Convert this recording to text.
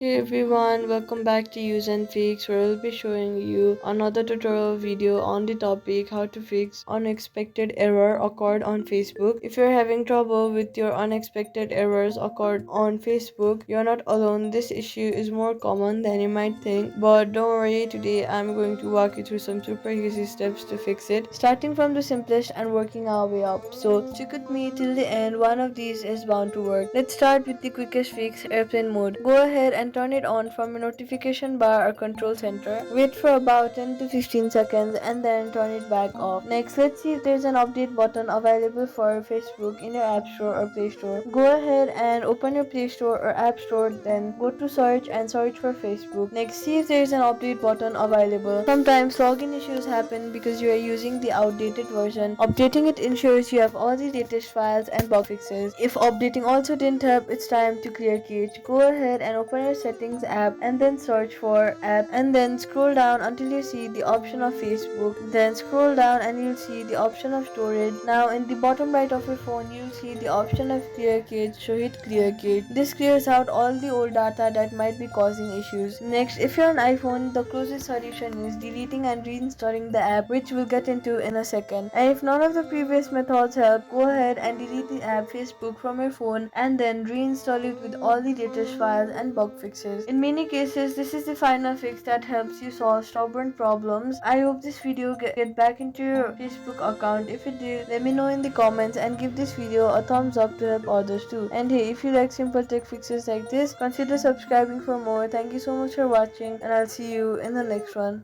Hey everyone, welcome back to useNfix, where I'll be showing you another tutorial video on the topic how to fix unexpected error occurred on Facebook. If you're having trouble with your unexpected errors occurred on Facebook, you're not alone. This issue is more common than you might think, but don't worry, today I'm going to walk you through some super easy steps to fix it, starting from the simplest and working our way up. So stick with me till the end, one of these is bound to work. Let's start with the quickest fix, airplane mode. Go ahead and turn it on from your notification bar or control center. Wait for about 10 to 15 seconds and then turn it back off. Next, let's see if there's an update button available for Facebook in your App Store or Play Store. Go ahead and open your Play Store or App Store, then go to search and search for Facebook. Next, see if there's an update button available. Sometimes login issues happen because you are using the outdated version. Updating it ensures you have all the latest files and bug fixes. If updating also didn't help, it's time to clear cache. Go ahead and open your settings app and then search for app and then scroll down until you see the option of Facebook. Then scroll down and you'll see the option of storage. Now in the bottom right of your phone you'll see the option of clear cache, so hit clear cache. This clears out all the old data that might be causing issues. Next, if you're an iPhone, the closest solution is deleting and reinstalling the app, which we'll get into in a second. And if none of the previous methods help, go ahead and delete the app Facebook from your phone and then reinstall it with all the latest files and bug fixes. In many cases, this is the final fix that helps you solve stubborn problems. I hope this video get back into your Facebook account. If it did, let me know in the comments and give this video a thumbs up to help others too. And hey, if you like simple tech fixes like this, consider subscribing for more. Thank you so much for watching and I'll see you in the next one.